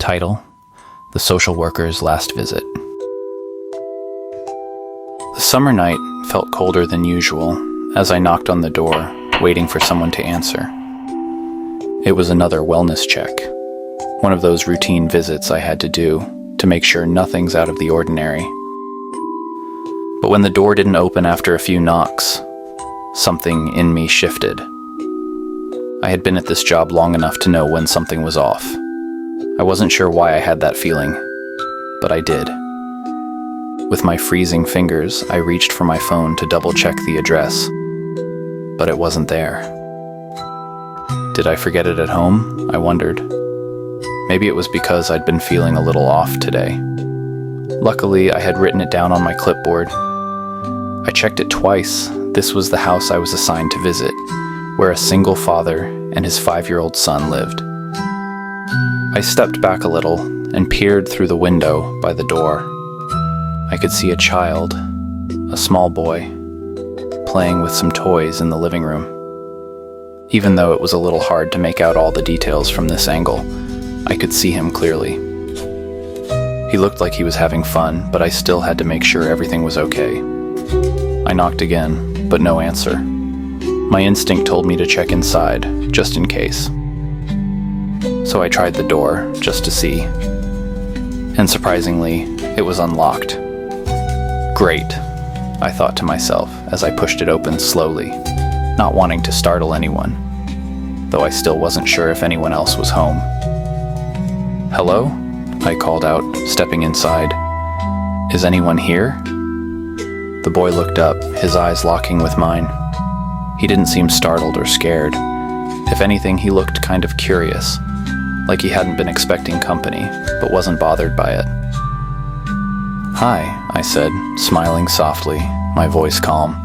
Title: The Social Worker's Last Visit. The summer night felt colder than usual as I knocked on the door, waiting for someone to answer. It was another wellness check, one of those routine visits I had to do to make sure nothing's out of the ordinary. But when the door didn't open after a few knocks, something in me shifted. I had been at this job long enough to know when something was off. I wasn't sure why I had that feeling, but I did. With my freezing fingers, I reached for my phone to double-check the address, but it wasn't there. Did I forget it at home? I wondered. Maybe it was because I'd been feeling a little off today. Luckily, I had written it down on my clipboard. I checked it twice. This was the house I was assigned to visit, where a single father and his 5-year-old son lived. I stepped back a little and peered through the window by the door. I could see a child, a small boy, playing with some toys in the living room. Even though it was a little hard to make out all the details from this angle, I could see him clearly. He looked like he was having fun, but I still had to make sure everything was okay. I knocked again, but no answer. My instinct told me to check inside, just in case. So I tried the door, just to see. And surprisingly, it was unlocked. Great, I thought to myself as I pushed it open slowly, not wanting to startle anyone, though I still wasn't sure if anyone else was home. "Hello?" I called out, stepping inside. "Is anyone here?" The boy looked up, his eyes locking with mine. He didn't seem startled or scared. If anything, he looked kind of curious, like he hadn't been expecting company, but wasn't bothered by it. "Hi," I said, smiling softly, my voice calm.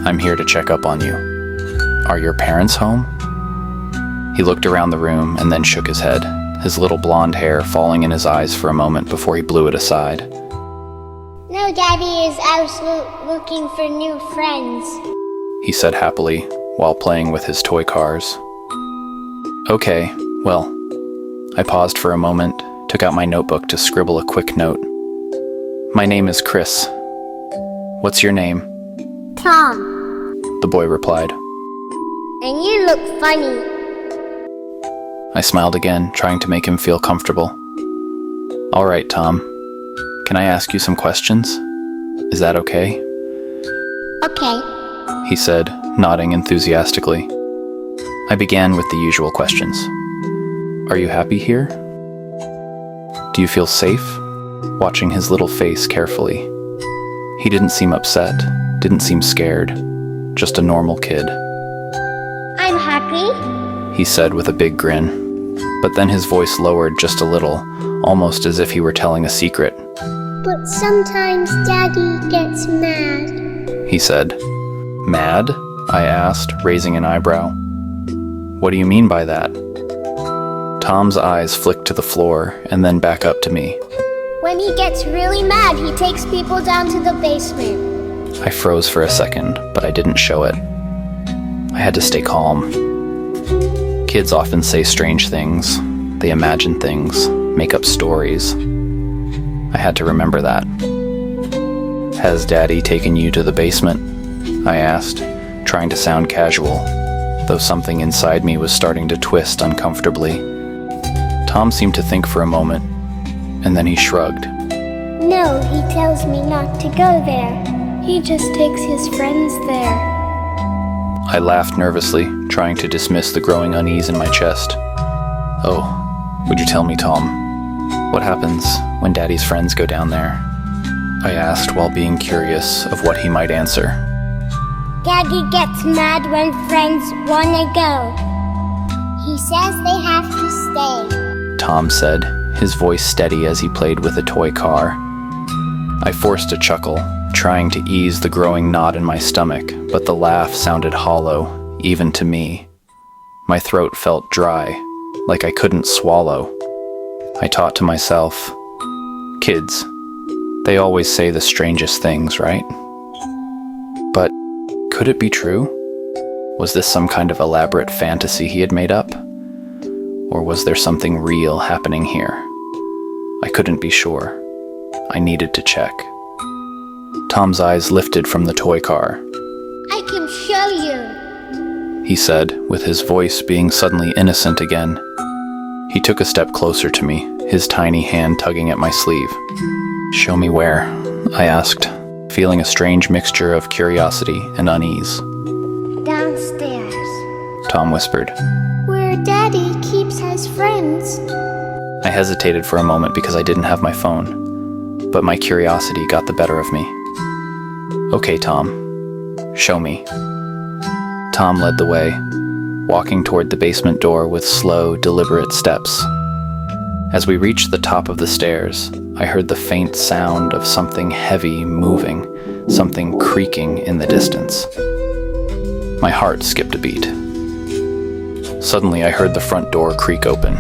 "I'm here to check up on you. Are your parents home?" He looked around the room and then shook his head, his little blonde hair falling in his eyes for a moment before he blew it aside. "No, Daddy is out looking for new friends," he said happily, while playing with his toy cars. "Okay, well." I paused for a moment, took out my notebook to scribble a quick note. "My name is Chris. What's your name?" "Tom. The boy replied. And you look funny." I smiled again, trying to make him feel comfortable. "All right, Tom. Can I ask you some questions? Is that okay?" "Okay." he said, nodding enthusiastically. I began with the usual questions. "Are you happy here? Do you feel safe?" Watching his little face carefully. He didn't seem upset, didn't seem scared, just a normal kid. "I'm happy," he said with a big grin, but then his voice lowered just a little, almost as if he were telling a secret. "But sometimes Daddy gets mad," he said. "Mad?" I asked, raising an eyebrow. "What do you mean by that?" Tom's eyes flicked to the floor and then back up to me. "When he gets really mad, he takes people down to the basement." I froze for a second, but I didn't show it. I had to stay calm. Kids often say strange things. They imagine things, make up stories. I had to remember that. "Has Daddy taken you to the basement?" I asked, trying to sound casual, though something inside me was starting to twist uncomfortably. Tom seemed to think for a moment, and then he shrugged. "No, he tells me not to go there. He just takes his friends there." I laughed nervously, trying to dismiss the growing unease in my chest. "Oh, would you tell me, Tom? What happens when Daddy's friends go down there?" I asked while being curious of what he might answer. "Daddy gets mad when friends wanna go. He says they have to stay," Tom said, his voice steady as he played with a toy car. I forced a chuckle, trying to ease the growing knot in my stomach, but the laugh sounded hollow, even to me. My throat felt dry, like I couldn't swallow. I thought to myself, kids, they always say the strangest things, right? But could it be true? Was this some kind of elaborate fantasy he had made up? Or was there something real happening here, I couldn't be sure. I needed to check. Tom's eyes lifted from the toy car. I can show you, he said, with his voice being suddenly innocent again. He took a step closer to me, his tiny hand tugging at my sleeve. Show me where? I asked, feeling a strange mixture of curiosity and unease. Downstairs, Tom whispered. where Daddy keeps his friends. I hesitated for a moment because I didn't have my phone, but my curiosity got the better of me. Okay, Tom. Show me. Tom led the way, walking toward the basement door with slow, deliberate steps. As we reached the top of the stairs, I heard the faint sound of something heavy moving, something creaking in the distance. My heart skipped a beat. Suddenly, I heard the front door creak open.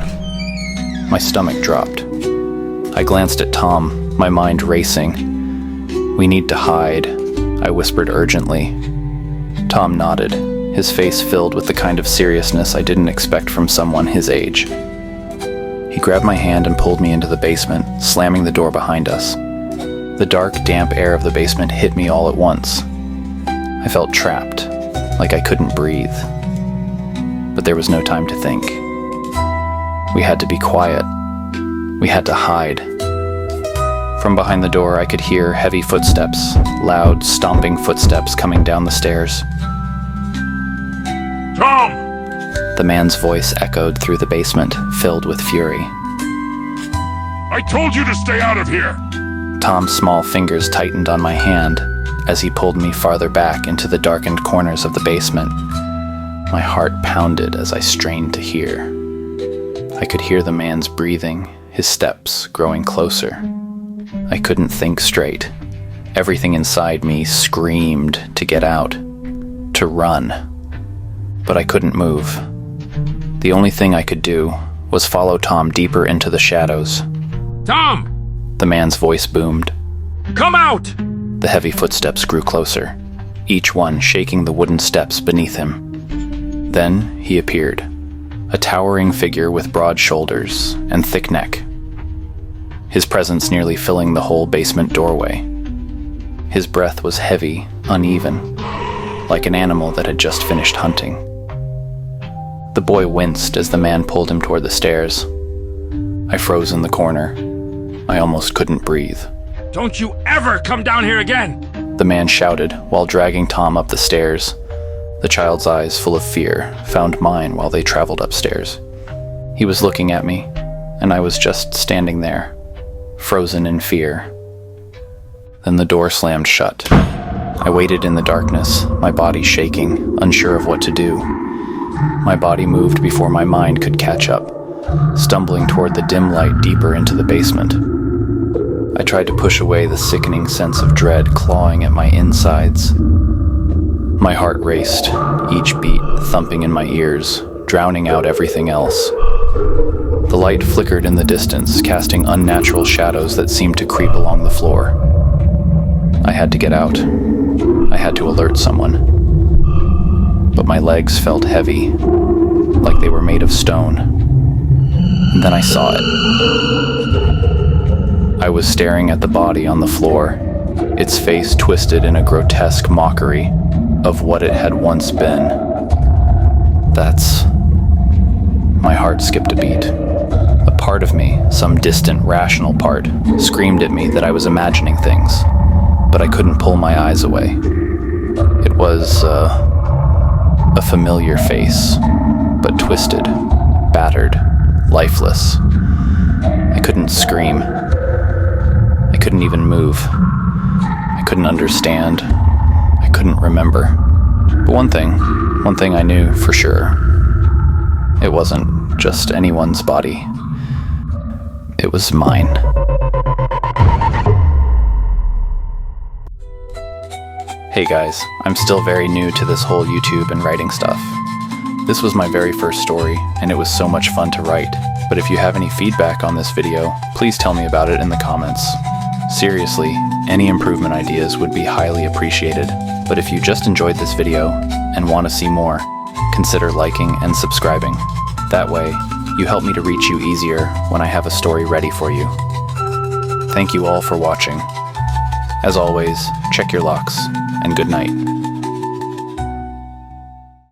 My stomach dropped. I glanced at Tom, my mind racing. We need to hide, I whispered urgently. Tom nodded, his face filled with the kind of seriousness I didn't expect from someone his age. He grabbed my hand and pulled me into the basement, slamming the door behind us. The dark, damp air of the basement hit me all at once. I felt trapped, like I couldn't breathe. But there was no time to think. We had to be quiet. We had to hide. From behind the door, I could hear heavy footsteps, loud, stomping footsteps coming down the stairs. Tom! The man's voice echoed through the basement, filled with fury. I told you to stay out of here! Tom's small fingers tightened on my hand as he pulled me farther back into the darkened corners of the basement. My heart pounded as I strained to hear. I could hear the man's breathing, his steps growing closer. I couldn't think straight. Everything inside me screamed to get out, to run. But I couldn't move. The only thing I could do was follow Tom deeper into the shadows. Tom! The man's voice boomed. Come out! The heavy footsteps grew closer, each one shaking the wooden steps beneath him. Then he appeared, a towering figure with broad shoulders and thick neck. His presence nearly filling the whole basement doorway. His breath was heavy, uneven, like an animal that had just finished hunting. The boy winced as the man pulled him toward the stairs. I froze in the corner. I almost couldn't breathe. Don't you ever come down here again! The man shouted while dragging Tom up the stairs. The child's eyes, full of fear, found mine while they traveled upstairs. He was looking at me, and I was just standing there, frozen in fear. Then the door slammed shut. I waited in the darkness, my body shaking, unsure of what to do. My body moved before my mind could catch up, stumbling toward the dim light deeper into the basement. I tried to push away the sickening sense of dread clawing at my insides. My heart raced, each beat thumping in my ears, drowning out everything else. The light flickered in the distance, casting unnatural shadows that seemed to creep along the floor. I had to get out. I had to alert someone. But my legs felt heavy, like they were made of stone. And then I saw it. I was staring at the body on the floor, its face twisted in a grotesque mockery of what it had once been. That's... My heart skipped a beat. A part of me, some distant, rational part, screamed at me that I was imagining things, but I couldn't pull my eyes away. It was, a familiar face, but twisted, battered, lifeless. I couldn't scream. I couldn't even move. I couldn't understand. I couldn't remember. But one thing I knew for sure. It wasn't just anyone's body. It was mine. Hey guys, I'm still very new to this whole YouTube and writing stuff. This was my very first story, and it was so much fun to write. But if you have any feedback on this video, please tell me about it in the comments. Seriously, any improvement ideas would be highly appreciated. But if you just enjoyed this video and want to see more, consider liking and subscribing. That way, you help me to reach you easier when I have a story ready for you. Thank you all for watching. As always, check your locks, and good night.